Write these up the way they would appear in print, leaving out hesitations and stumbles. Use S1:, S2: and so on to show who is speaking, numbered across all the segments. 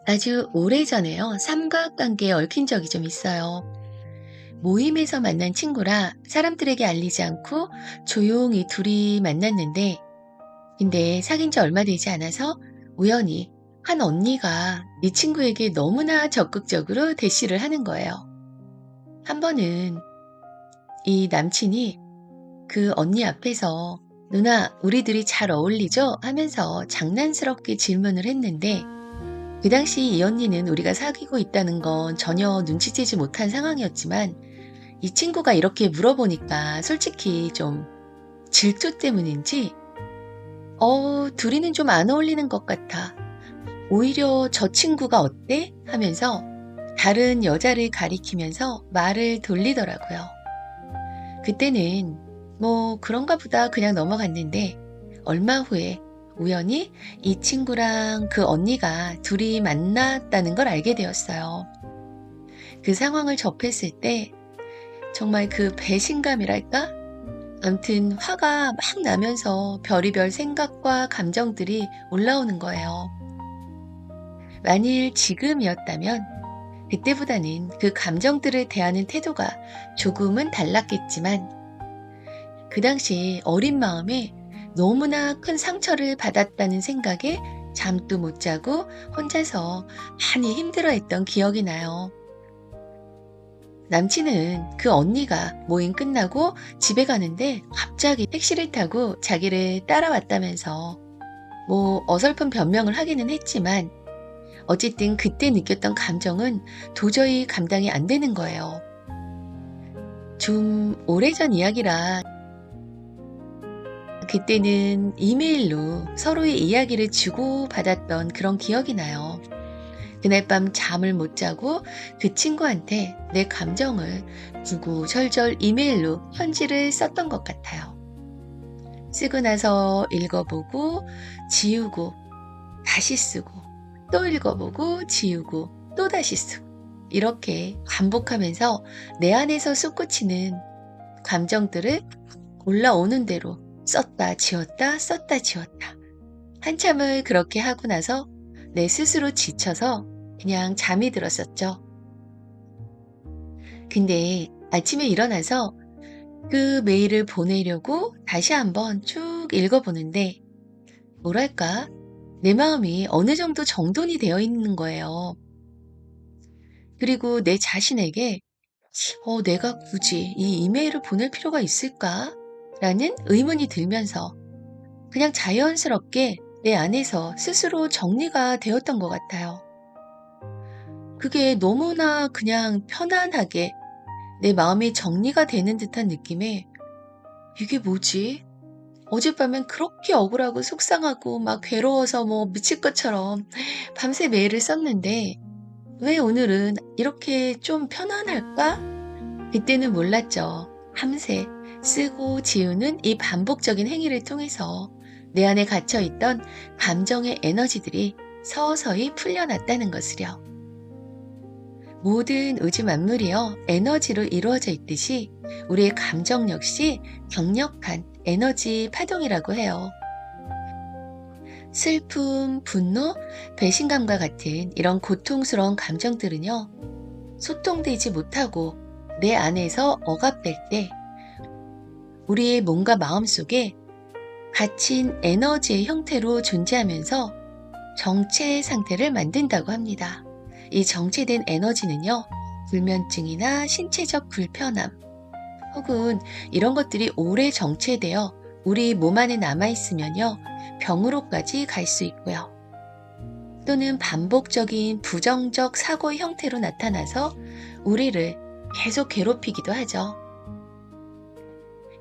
S1: 아주 오래전에요. 삼각관계에 얽힌 적이 좀 있어요. 모임에서 만난 친구라 사람들에게 알리지 않고 조용히 둘이 만났는데, 근데 사귄 지 얼마 되지 않아서 우연히 한 언니가 이 친구에게 너무나 적극적으로 대시를 하는 거예요. 한 번은 이 남친이 그 언니 앞에서 누나, 우리들이 잘 어울리죠? 하면서 장난스럽게 질문을 했는데, 그 당시 이 언니는 우리가 사귀고 있다는 건 전혀 눈치채지 못한 상황이었지만, 이 친구가 이렇게 물어보니까 솔직히 좀 질투 때문인지, 둘이는 좀 안 어울리는 것 같아. 오히려 저 친구가 어때? 하면서 다른 여자를 가리키면서 말을 돌리더라고요. 그때는 뭐 그런가 보다 그냥 넘어갔는데, 얼마 후에 우연히 이 친구랑 그 언니가 둘이 만났다는 걸 알게 되었어요. 그 상황을 접했을 때 정말 그 배신감이랄까? 아무튼 화가 막 나면서 별의별 생각과 감정들이 올라오는 거예요. 만일 지금이었다면 그때보다는 그 감정들을 대하는 태도가 조금은 달랐겠지만, 그 당시 어린 마음에 너무나 큰 상처를 받았다는 생각에 잠도 못 자고 혼자서 많이 힘들어했던 기억이 나요. 남친은 그 언니가 모임 끝나고 집에 가는데 갑자기 택시를 타고 자기를 따라왔다면서 뭐 어설픈 변명을 하기는 했지만, 어쨌든 그때 느꼈던 감정은 도저히 감당이 안 되는 거예요. 좀 오래전 이야기라 그때는 이메일로 서로의 이야기를 주고받았던 그런 기억이 나요. 그날 밤 잠을 못 자고 그 친구한테 내 감정을 구구절절 이메일로 편지를 썼던 것 같아요. 쓰고 나서 읽어보고 지우고 다시 쓰고 또 읽어보고 지우고 또 다시 쓰고, 이렇게 반복하면서 내 안에서 솟구치는 감정들을 올라오는 대로 썼다 지웠다 썼다 지웠다. 한참을 그렇게 하고 나서 내 스스로 지쳐서 그냥 잠이 들었었죠. 근데 아침에 일어나서 그 메일을 보내려고 다시 한번 쭉 읽어보는데, 뭐랄까, 내 마음이 어느 정도 정돈이 되어 있는 거예요. 그리고 내 자신에게 내가 굳이 이 이메일을 보낼 필요가 있을까? 라는 의문이 들면서 그냥 자연스럽게 내 안에서 스스로 정리가 되었던 것 같아요. 그게 너무나 그냥 편안하게 내 마음이 정리가 되는 듯한 느낌에, 이게 뭐지? 어젯밤엔 그렇게 억울하고 속상하고 막 괴로워서 뭐 미칠 것처럼 밤새 메일을 썼는데 왜 오늘은 이렇게 좀 편안할까? 그때는 몰랐죠. 밤새 쓰고 지우는 이 반복적인 행위를 통해서 내 안에 갇혀있던 감정의 에너지들이 서서히 풀려났다는 것을요. 모든 우주 만물이요, 에너지로 이루어져 있듯이 우리의 감정 역시 강력한 에너지 파동이라고 해요. 슬픔, 분노, 배신감과 같은 이런 고통스러운 감정들은요, 소통되지 못하고 내 안에서 억압될 때 우리의 몸과 마음 속에 갇힌 에너지의 형태로 존재하면서 정체 상태를 만든다고 합니다. 이 정체된 에너지는요, 불면증이나 신체적 불편함, 혹은 이런 것들이 오래 정체되어 우리 몸 안에 남아있으면요, 병으로까지 갈 수 있고요. 또는 반복적인 부정적 사고의 형태로 나타나서 우리를 계속 괴롭히기도 하죠.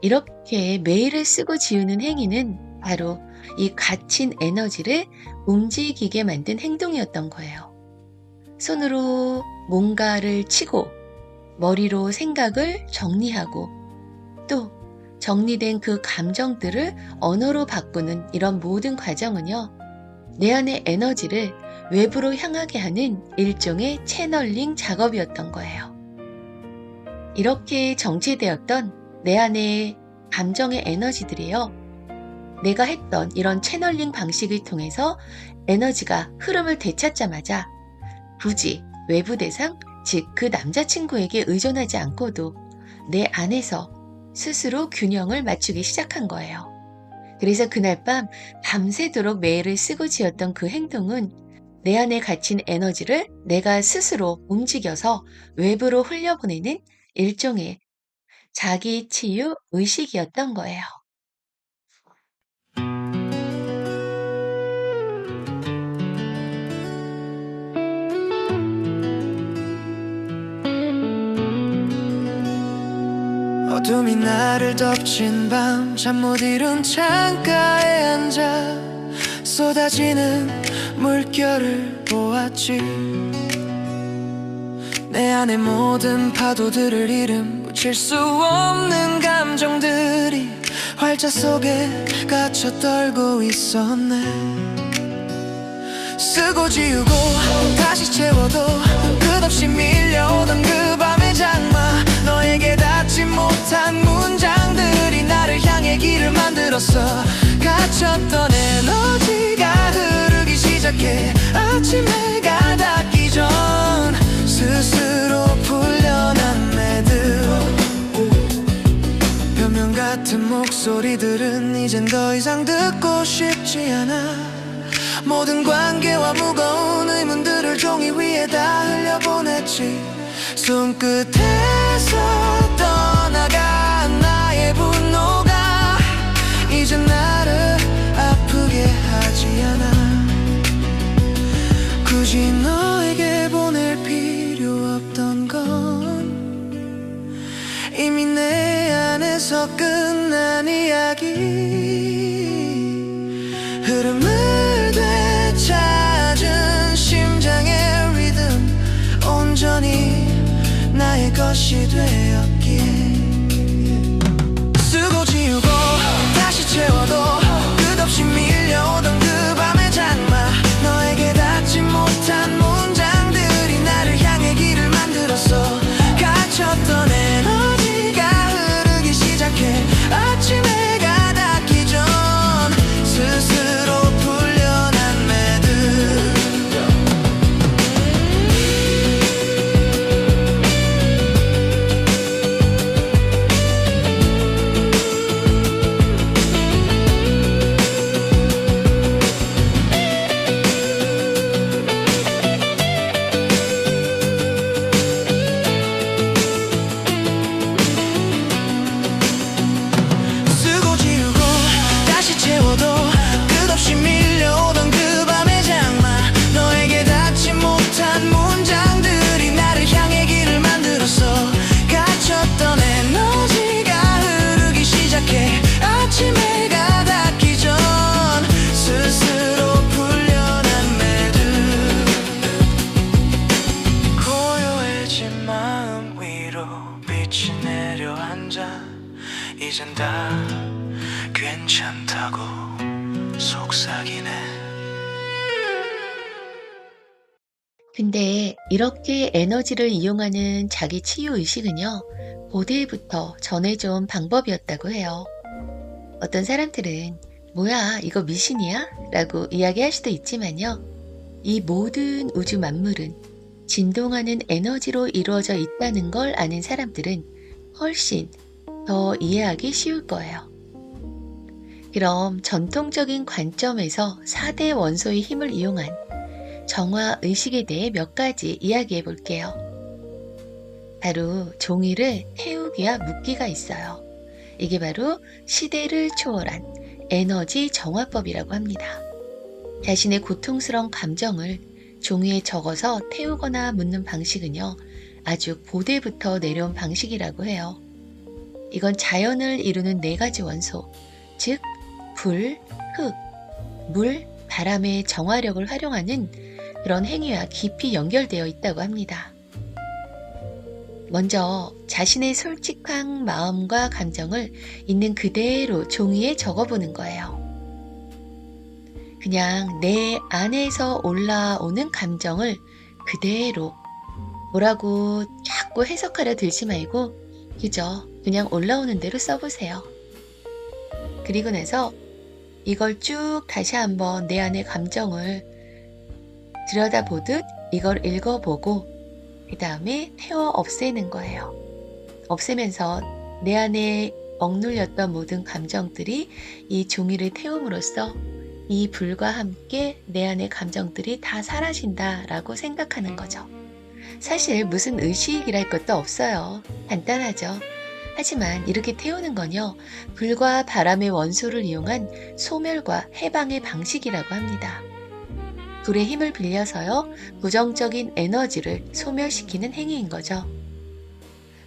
S1: 이렇게 메일을 쓰고 지우는 행위는 바로 이 갇힌 에너지를 움직이게 만든 행동이었던 거예요. 손으로 뭔가를 치고 머리로 생각을 정리하고 또 정리된 그 감정들을 언어로 바꾸는 이런 모든 과정은요, 내 안의 에너지를 외부로 향하게 하는 일종의 채널링 작업이었던 거예요. 이렇게 정체되었던 내 안의 감정의 에너지들이요, 내가 했던 이런 채널링 방식을 통해서 에너지가 흐름을 되찾자마자 굳이 외부 대상, 즉 그 남자친구에게 의존하지 않고도 내 안에서 스스로 균형을 맞추기 시작한 거예요. 그래서 그날 밤 밤새도록 메일을 쓰고 지었던 그 행동은 내 안에 갇힌 에너지를 내가 스스로 움직여서 외부로 흘려보내는 일종의 자기 치유 의식이었던 거예요.
S2: 어둠이 나를 덮친 밤 잠 못 이룬 창가에 앉아 쏟아지는 물결을 보았지. 내 안의 모든 파도들을 이름 붙일 수 없는 감정들이 활자 속에 갇혀 떨고 있었네. 쓰고 지우고 다시 채워도 끝없이 밀려오던 그 밤의 장마, 너에게 닿지 못한 문장들이 나를 향해 길을 만들었어. 갇혔던 에너지가 흐르기 시작해. 아침 해가 닿기 전 스스로 풀려난 매듭. 변명 같은 목소리들은 이젠 더 이상 듣고 싶지 않아. 모든 관계와 무거운 의문들을 종이 위에다 흘려보냈지. 손끝에서 떠나간 나의 분노가 이제 나를 아프게 하지 않아. 굳이 너에게 보낼 필요 없던 건 이미 내 안에서 끝난 이야기. 흐름을 되찾은 심장의 리듬, 온전히 나의 것이 되었기에. 쓰고 지우고 다시 채워도 끝없이 밀려오던 그 밤의 장마, 너에게 닿지 못한 문장들이 나를 향해 길을 만들었어. 갇혔던 에너지가 흐르기 시작해. 아침 해가 닿기 전 스스로 풀려난 매듭. 쓰고 지우고 다시 채워도 끝없이 밀려오던 그 밤의 장마, 너에게 닿지 못한 문장들이 나를 향해 길을 만들었어. 갇혔던 에너지가 흐르기 시작해. 아침 해가 닿기 전 스스로 풀려난 매듭. 고요해진 마음 위로 빛이 내려앉아. 이젠 다 괜찮다고 속삭이네.
S1: 근데 이렇게 에너지를 이용하는 자기 치유 의식은요, 고대부터 전해져온 방법이었다고 해요. 어떤 사람들은 뭐야 이거 미신이야? 라고 이야기할 수도 있지만요, 이 모든 우주 만물은 진동하는 에너지로 이루어져 있다는 걸 아는 사람들은 훨씬 더 이해하기 쉬울 거예요. 그럼 전통적인 관점에서 4대 원소의 힘을 이용한 정화 의식에 대해 몇 가지 이야기해 볼게요. 바로 종이를 태우기와 묶기가 있어요. 이게 바로 시대를 초월한 에너지 정화법이라고 합니다. 자신의 고통스러운 감정을 종이에 적어서 태우거나 묻는 방식은요, 아주 고대부터 내려온 방식이라고 해요. 이건 자연을 이루는 4가지 원소, 즉 불, 흙, 물, 바람의 정화력을 활용하는 그런 행위와 깊이 연결되어 있다고 합니다. 먼저 자신의 솔직한 마음과 감정을 있는 그대로 종이에 적어보는 거예요. 그냥 내 안에서 올라오는 감정을 그대로 뭐라고 자꾸 해석하려 들지 말고 그저 그냥 올라오는 대로 써보세요. 그리고 나서 이걸 쭉 다시 한번 내 안의 감정을 들여다보듯 이걸 읽어보고 그 다음에 태워 없애는 거예요. 없애면서 내 안에 억눌렸던 모든 감정들이 이 종이를 태움으로써 이 불과 함께 내 안의 감정들이 다 사라진다라고 생각하는 거죠. 사실 무슨 의식이랄 것도 없어요. 간단하죠. 하지만 이렇게 태우는 건요, 불과 바람의 원소를 이용한 소멸과 해방의 방식이라고 합니다. 불의 힘을 빌려서요, 부정적인 에너지를 소멸시키는 행위인 거죠.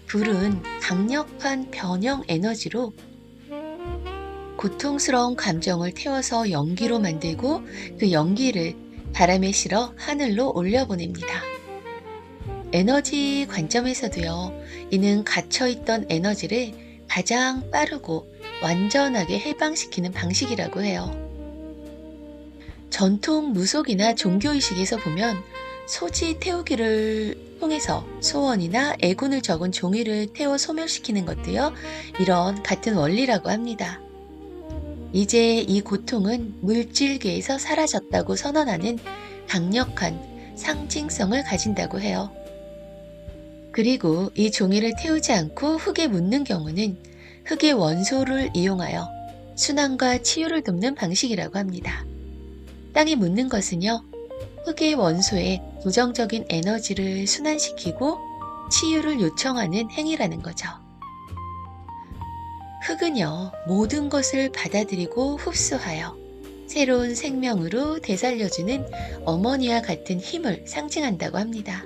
S1: 불은 강력한 변형 에너지로 고통스러운 감정을 태워서 연기로 만들고 그 연기를 바람에 실어 하늘로 올려보냅니다. 에너지 관점에서도요, 이는 갇혀있던 에너지를 가장 빠르고 완전하게 해방시키는 방식이라고 해요. 전통 무속이나 종교의식에서 보면 소지 태우기를 통해서 소원이나 애군을 적은 종이를 태워 소멸시키는 것도요, 이런 같은 원리라고 합니다. 이제 이 고통은 물질계에서 사라졌다고 선언하는 강력한 상징성을 가진다고 해요. 그리고 이 종이를 태우지 않고 흙에 묻는 경우는 흙의 원소를 이용하여 순환과 치유를 돕는 방식이라고 합니다. 땅에 묻는 것은요, 흙의 원소에 부정적인 에너지를 순환시키고 치유를 요청하는 행위라는 거죠. 흙은요, 모든 것을 받아들이고 흡수하여 새로운 생명으로 되살려주는 어머니와 같은 힘을 상징한다고 합니다.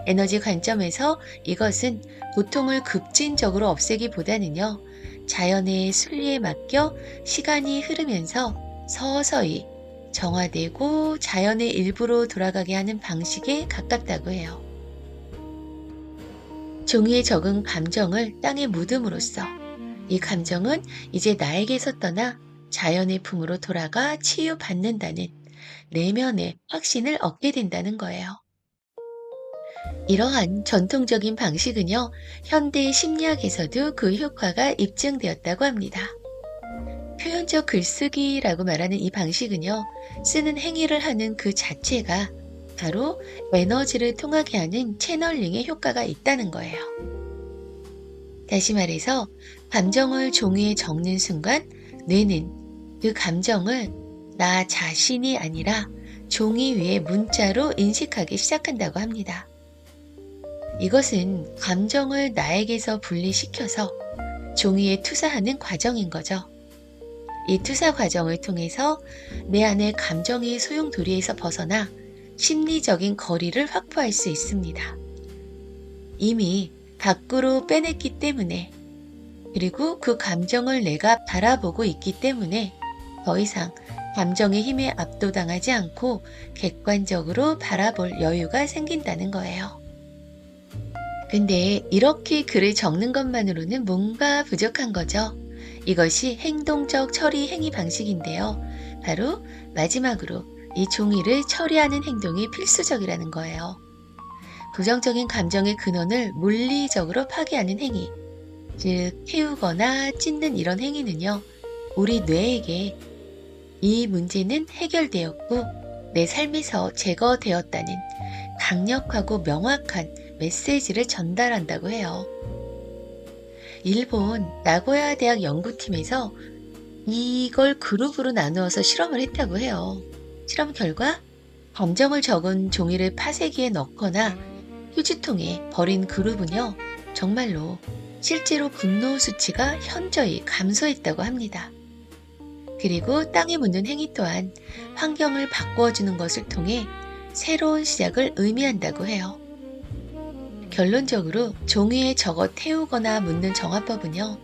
S1: 에너지 관점에서 이것은 고통을 급진적으로 없애기보다는요, 자연의 순리에 맡겨 시간이 흐르면서 서서히 정화되고 자연의 일부로 돌아가게 하는 방식에 가깝다고 해요. 종이에 적은 감정을 땅에 묻음으로써 이 감정은 이제 나에게서 떠나 자연의 품으로 돌아가 치유받는다는 내면의 확신을 얻게 된다는 거예요. 이러한 전통적인 방식은요, 현대 심리학에서도 그 효과가 입증되었다고 합니다. 표현적 글쓰기라고 말하는 이 방식은요, 쓰는 행위를 하는 그 자체가 바로 에너지를 통하게 하는 채널링의 효과가 있다는 거예요. 다시 말해서 감정을 종이에 적는 순간 뇌는 그 감정을 나 자신이 아니라 종이 위에 문자로 인식하기 시작한다고 합니다. 이것은 감정을 나에게서 분리시켜서 종이에 투사하는 과정인 거죠. 이 투사 과정을 통해서 내 안의 감정의 소용돌이에서 벗어나 심리적인 거리를 확보할 수 있습니다. 이미 밖으로 빼냈기 때문에, 그리고 그 감정을 내가 바라보고 있기 때문에 더 이상 감정의 힘에 압도당하지 않고 객관적으로 바라볼 여유가 생긴다는 거예요. 근데 이렇게 글을 적는 것만으로는 뭔가 부족한 거죠. 이것이 행동적 처리 행위 방식인데요. 바로 마지막으로 이 종이를 처리하는 행동이 필수적이라는 거예요. 부정적인 감정의 근원을 물리적으로 파괴하는 행위, 즉 태우거나 찢는 이런 행위는요, 우리 뇌에게 이 문제는 해결되었고 내 삶에서 제거되었다는 강력하고 명확한 메시지를 전달한다고 해요. 일본 나고야 대학 연구팀에서 이걸 그룹으로 나누어서 실험을 했다고 해요. 실험 결과 감정을 적은 종이를 파쇄기에 넣거나 휴지통에 버린 그룹은요, 정말로 실제로 분노 수치가 현저히 감소했다고 합니다. 그리고 땅에 묻는 행위 또한 환경을 바꾸어주는 것을 통해 새로운 시작을 의미한다고 해요. 결론적으로 종이에 적어 태우거나 묻는 정화법은요,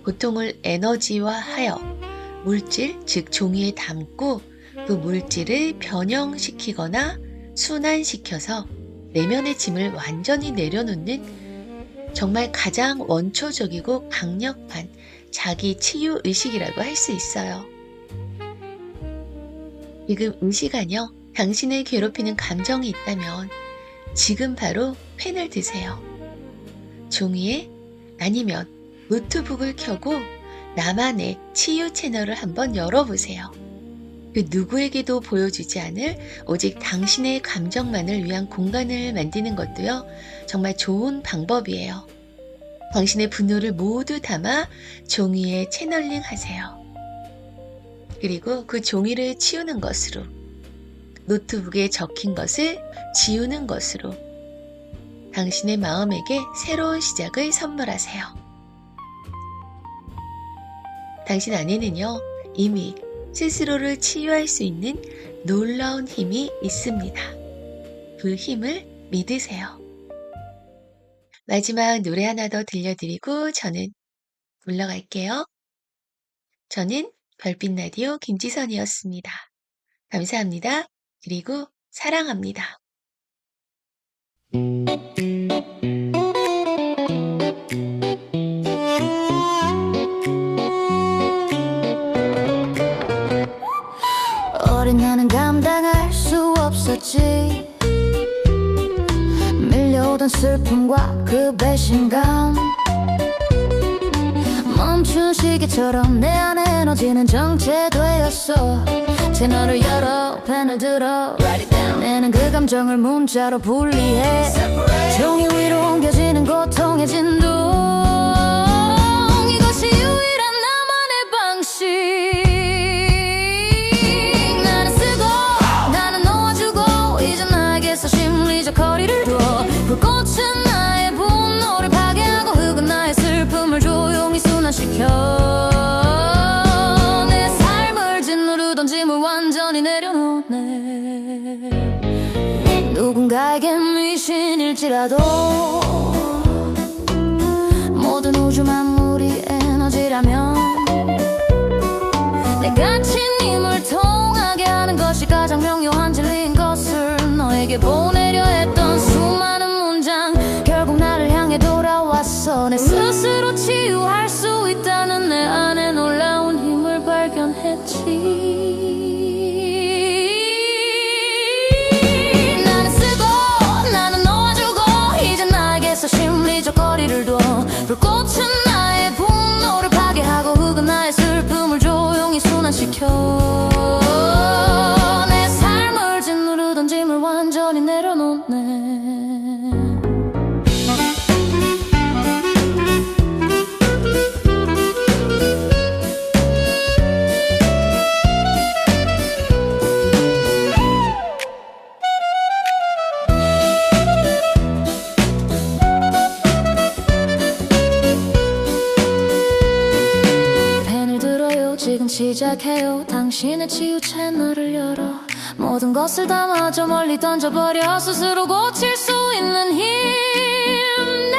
S1: 고통을 에너지화하여 물질, 즉 종이에 담고 그 물질을 변형시키거나 순환시켜서 내면의 짐을 완전히 내려놓는 정말 가장 원초적이고 강력한 자기 치유 의식이라고 할 수 있어요. 지금 이 시간요, 당신을 괴롭히는 감정이 있다면 지금 바로 펜을 드세요. 종이에 아니면 노트북을 켜고 나만의 치유 채널을 한번 열어보세요. 그 누구에게도 보여주지 않을 오직 당신의 감정만을 위한 공간을 만드는 것도요, 정말 좋은 방법이에요. 당신의 분노를 모두 담아 종이에 채널링 하세요. 그리고 그 종이를 치우는 것으로, 노트북에 적힌 것을 지우는 것으로 당신의 마음에게 새로운 시작을 선물하세요. 당신 안에는요, 이미 스스로를 치유할 수 있는 놀라운 힘이 있습니다. 그 힘을 믿으세요. 마지막 노래 하나 더 들려드리고 저는 물러갈게요. 저는 별빛 라디오 김지선이었습니다. 감사합니다. 그리고 사랑합니다.
S3: 어린 나는 감당할 수 없었지. 밀려오던 슬픔과 그 배신감, 멈춘 시계처럼 내 안에 에너지는 정체되었어. 채널을 열어 펜을 들어 내는 그 감정을 문자로 분리해. 종이 위로 옮겨지는 고통의 진동, 이것이 유일한 나만의 방식. 나는 쓰고 나는 놓아주고 이제 나에게서 심리적 거리를 둬. 불꽃은 나의 분노를 파괴하고 흙은 나의 슬픔을 조용히 순환시켜. 내 삶을 짓누르던 짐을 완전히 내려놓네. 누군가에겐 미신일지라도 모든 우주 만물이 에너지라면 내 갇힌 힘을 통하게 하는 것이 가장 명료한 진리인 것을 너에게 보내려 했던 수많은 문장, 결국 나를 향해 돌아왔어. 내 스스로 치유할 수 있다는 내 안에 놀라운 힘을 발견했지. 나는 쓰고 나는 놓아주고 이제 나에게서 심리적 거리를 둬. 불꽃은 나의 분노를 파괴하고 흙은 나의 슬픔을 조용히 순환시켜. 내 삶을 짓누르던 짐을 완전히 내려놓네. 펜을 들어요, 지금 시작해요. 당신의 치유 채널을 열어 모든 것을 담아 저 멀리 던져버려. 스스로 고칠 수 있는 힘 내